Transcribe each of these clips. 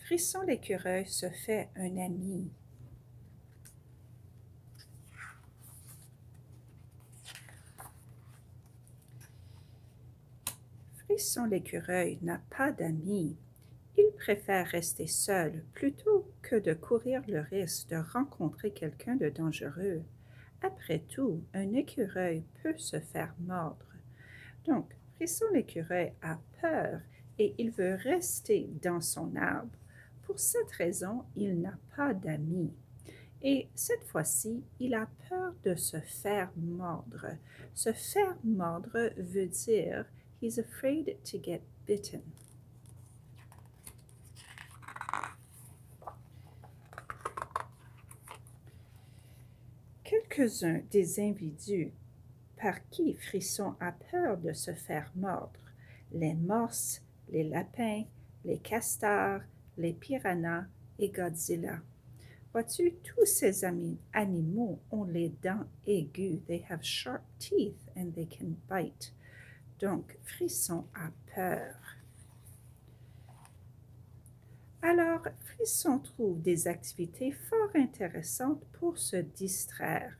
Frisson l'écureuil se fait un ami. Frisson l'écureuil n'a pas d'amis. Il préfère rester seul plutôt que de courir le risque de rencontrer quelqu'un de dangereux. Après tout, un écureuil peut se faire mordre. Donc, Frisson l'écureuil a peur et il veut rester dans son arbre. Pour cette raison, il n'a pas d'amis. Et cette fois-ci, il a peur de se faire mordre. Se faire mordre veut dire he's afraid to get bitten. Quelques-uns des individus par qui Frisson a peur de se faire mordre: les morses, les lapins, les castors, les piranhas et Godzilla. Vois-tu, tous ces animaux ont les dents aiguës. They have sharp teeth and they can bite. Donc, Frisson a peur. Alors, Frisson trouve des activités fort intéressantes pour se distraire.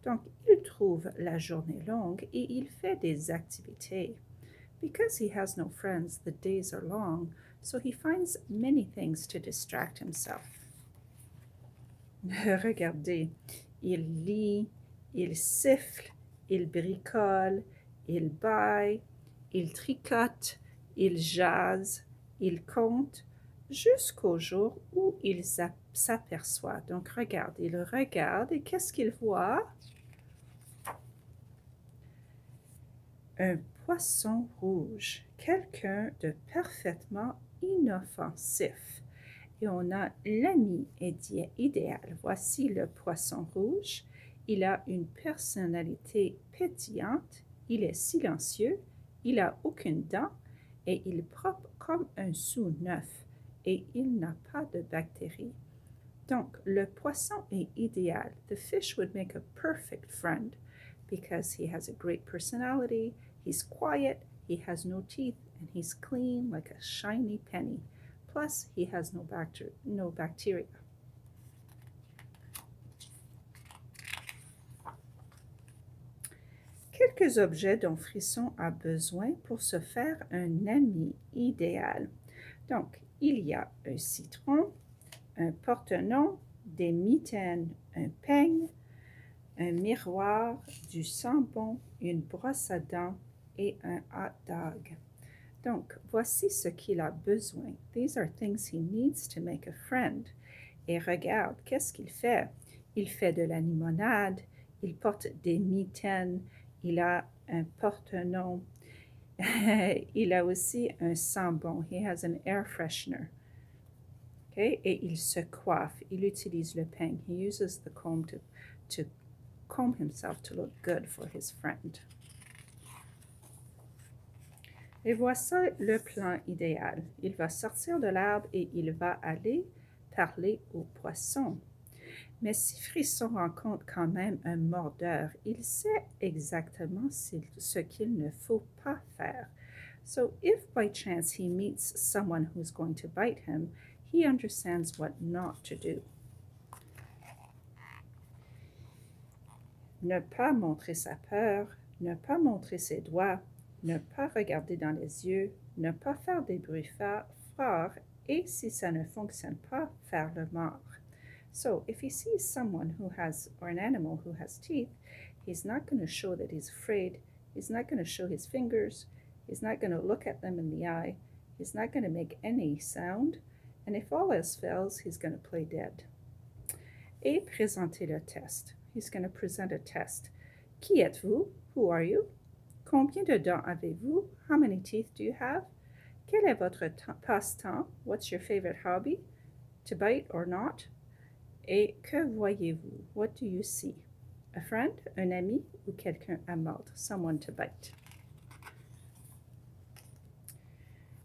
Donc, il trouve la journée longue et il fait des activités. Because he has no friends, the days are long, so he finds many things to distract himself. Regardez, il lit, il siffle, il bricole, il baille, il tricote, il jase, il compte, jusqu'au jour où il s'aperçoit. Donc, regarde, il regarde et qu'est-ce qu'il voit? Un poisson rouge, quelqu'un de parfaitement inoffensif. Et on a l'ami idéal. Voici le poisson rouge. Il a une personnalité pétillante, il est silencieux, il n'a aucune dent et il est propre comme un sou neuf et il n'a pas de bactéries. Donc, le poisson est idéal. The fish would make a perfect friend because he has a great personality, he's quiet, he has no teeth, and he's clean like a shiny penny. Plus, he has no bacteria. Quelques objets dont Frisson a besoin pour se faire un ami idéal. Donc, il y a un citron, un porte-noms, des mitaines, un peigne, un miroir, du sambon, une brosse à dents et un hot dog. Donc, voici ce qu'il a besoin. These are things he needs to make a friend. Et regarde, qu'est-ce qu'il fait? Il fait de la limonade, il porte des mitaines, il a un porte-noms, il a aussi un sambon. He has an air freshener. Okay? Et il se coiffe, il utilise le peigne. He uses the comb to comb himself to look good for his friend. Et voici le plan idéal. Il va sortir de l'arbre et il va aller parler au poisson. Mais si Frisson rencontre quand même un mordeur, il sait exactement ce qu'il ne faut pas faire. So if by chance he meets someone who's going to bite him, he understands what not to do. Ne pas montrer sa peur, ne pas montrer ses doigts, ne pas regarder dans les yeux, ne pas faire des bruits forts et si ça ne fonctionne pas, faire le mort. So if he sees someone who has, or an animal who has teeth, he's not going to show that he's afraid, he's not going to show his fingers, he's not going to look at them in the eye, he's not going to make any sound, and if all else fails, he's going to play dead. Et présenter le test. He's going to present a test. Qui êtes-vous? Who are you? Combien de dents avez-vous? How many teeth do you have? Quel est votre passe-temps? What's your favorite hobby? To bite or not? Et que voyez-vous? What do you see? A friend, un ami ou quelqu'un à mordre? Someone to bite.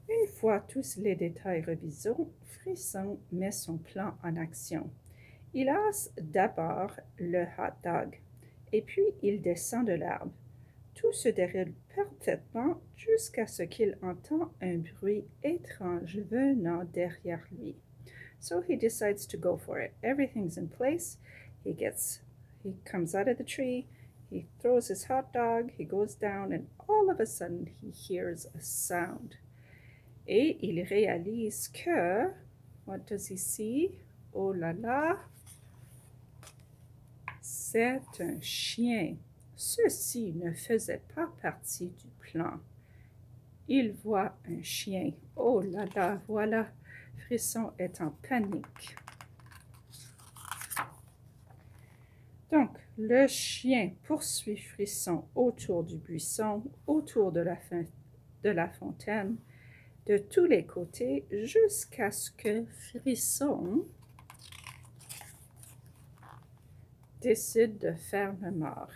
Une fois tous les détails revisés, Frisson met son plan en action. Il lance d'abord le hot dog et puis il descend de l'arbre. Tout se déroule parfaitement jusqu'à ce qu'il entend un bruit étrange venant derrière lui. So he decides to go for it. Everything's in place. He comes out of the tree, he throws his hot dog, he goes down, and all of a sudden he hears a sound. Et il réalise que, what does he see? Oh là là, c'est un chien. Ceci ne faisait pas partie du plan. Il voit un chien. Oh là là, voilà, Frisson est en panique. Donc, le chien poursuit Frisson autour du buisson, autour de la fontaine, de tous les côtés, jusqu'à ce que Frisson décide de faire le mort.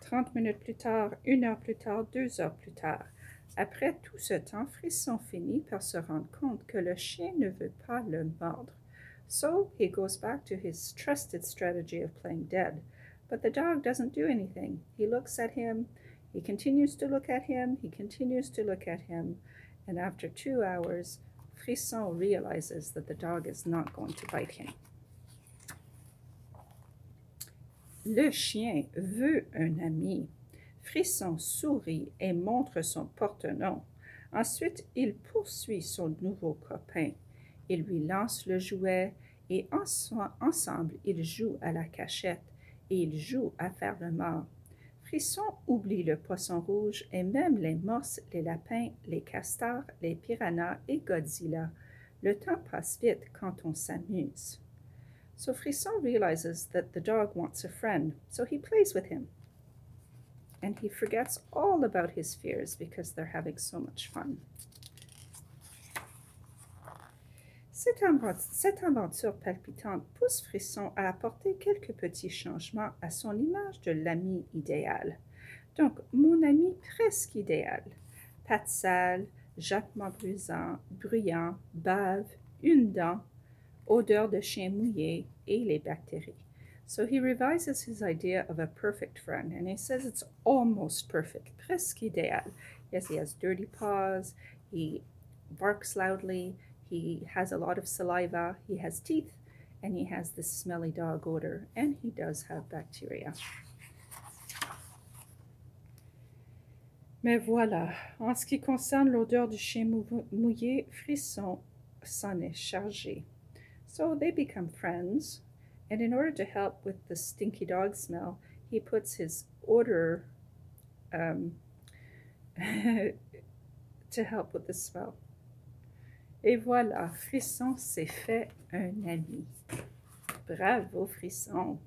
30 minutes plus tard, 1 heure plus tard, 2 heures plus tard. Après tout ce temps, Frisson finit par se rendre compte que le chien ne veut pas le mordre. So he goes back to his trusted strategy of playing dead. But the dog doesn't do anything. He looks at him, he continues to look at him, he continues to look at him, and after 2 hours, Frisson realizes that the dog is not going to bite him. Le chien veut un ami. Frisson sourit et montre son porte-nom. Ensuite, il poursuit son nouveau copain. Il lui lance le jouet et ensemble, ils jouent à la cachette et ils jouent à faire le mort. Frisson oublie le poisson rouge et même les morses, les lapins, les castors, les piranhas et Godzilla. Le temps passe vite quand on s'amuse. So Frisson realizes that the dog wants a friend, so he plays with him. And he forgets all about his fears because they're having so much fun. Cette aventure palpitante pousse Frisson à apporter quelques petits changements à son image de l'ami idéal. Donc, mon ami presque idéal. Pattes sales, jappements bruyants, bave, une dent, odeur de chien mouillé et les bactéries. So he revises his idea of a perfect friend, and he says it's almost perfect, presque idéal. Yes, he has dirty paws, he barks loudly, he has a lot of saliva, he has teeth, and he has this smelly dog odor, and he does have bacteria. Mais voilà, en ce qui concerne l'odeur du chien mouillé, Frisson s'en est chargé. So they become friends, and in order to help with the stinky dog smell, he puts his odor to help with the smell. Et voilà, Frisson s'est fait un ami. Bravo, Frisson!